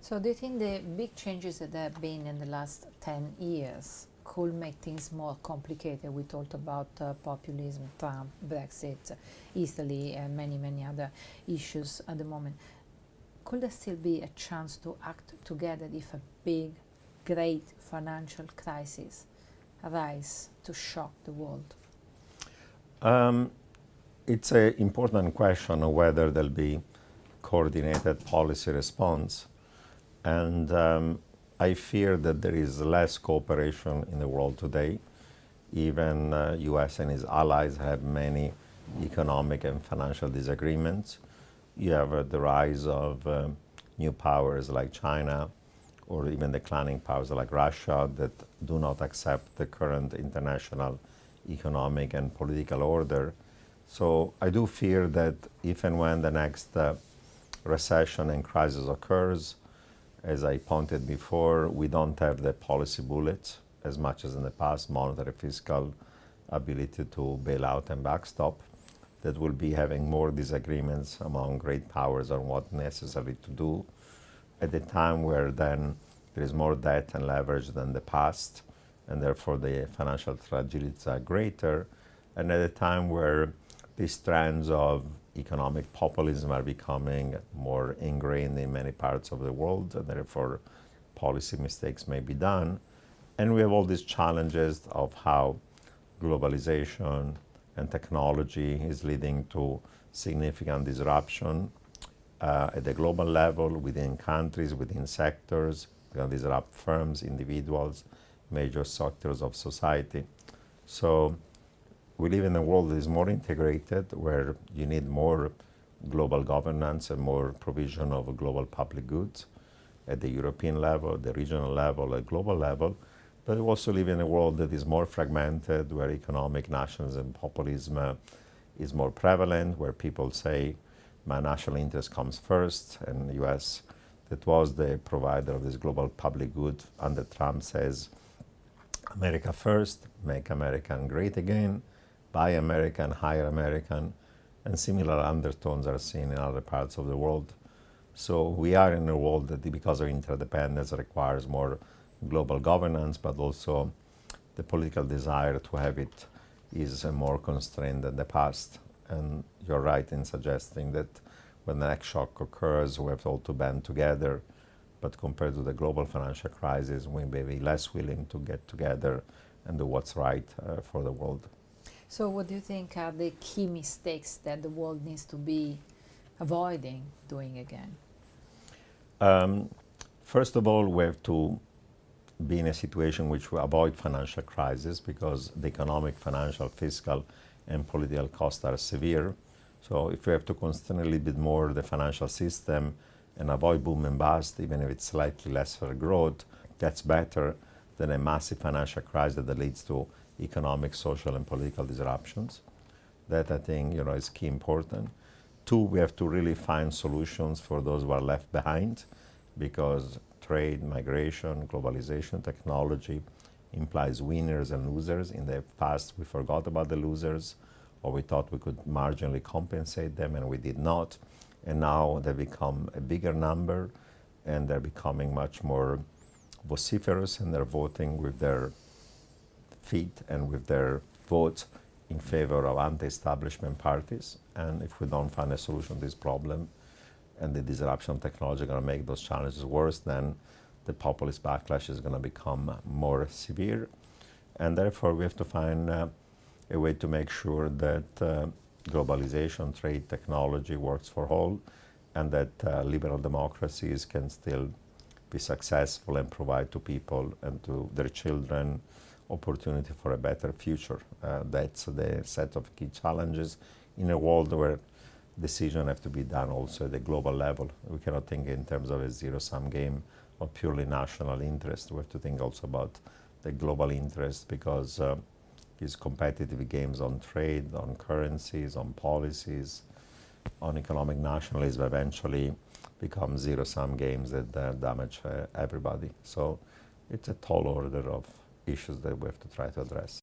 So do you think the big changes that have been in the last 10 years could make things more complicated? We talked about populism, Trump, Brexit, Italy, and many other issues at the moment. Could there still be a chance to act together if a big, great financial crisis arises to shock the world? It's an important question of whether there'll be coordinated policy response. And I fear that there is less cooperation in the world today. Even US and its allies have many economic and financial disagreements. You have the rise of new powers like China, or even declining powers like Russia, that do not accept the current international economic and political order. So I do fear that if and when the next recession and crisis occurs, as I pointed before, we don't have the policy bullets as much as in the past, monetary, fiscal ability to bail out and backstop, that will be having more disagreements among great powers on what necessary to do at a time where then there is more debt and leverage than the past, and therefore the financial fragilities are greater, and at a time where these trends of economic populism are becoming more ingrained in many parts of the world, and therefore policy mistakes may be done. And we have all these challenges of how globalization and technology is leading to significant disruption at the global level, within countries, within sectors. We're going to disrupt firms, individuals, major sectors of society. So we live in a world that is more integrated, where you need more global governance and more provision of global public goods at the European level, the regional level, at global level. But we also live in a world that is more fragmented, where economic nationalism, populism is more prevalent, where people say, my national interest comes first, and the US, that was the provider of this global public good under Trump, says, America first, make America great again, buy American, hire American, and similar undertones are seen in other parts of the world. So we are in a world that, because of interdependence, requires more global governance, but also the political desire to have it is more constrained than the past. And you're right in suggesting that when the next shock occurs, we have all to band together. But compared to the global financial crisis, we may be less willing to get together and do what's right for the world. So what do you think are the key mistakes that the world needs to be avoiding doing again? First of all, we have to be in a situation in which we avoid financial crisis, because the economic, financial, fiscal, and political costs are severe. So if we have to constantly bid more the financial system and avoid boom and bust, even if it's slightly lesser growth, that's better than a massive financial crisis that leads to economic, social, and political disruptions. That, I think, is key important. Two, we have to really find solutions for those who are left behind, because trade, migration, globalization, technology implies winners and losers. In the past, we forgot about the losers, or we thought we could marginally compensate them, and we did not. And now they become a bigger number, and they're becoming much more vociferous, and they're voting with their feet and with their votes in favor of anti-establishment parties. And if we don't find a solution to this problem, and the disruption of technology are going to make those challenges worse, then the populist backlash is going to become more severe. And therefore, we have to find a way to make sure that globalization, trade, technology works for all, and that liberal democracies can still be successful and provide to people and to their children opportunity for a better future. That's the set of key challenges in a world where decisions have to be done also at the global level. We cannot think in terms of a zero-sum game of purely national interest. We have to think also about the global interest, because these competitive games on trade, on currencies, on policies, on economic nationalism eventually become zero-sum games that damage everybody. So it's a tall order of issues that we have to try to address.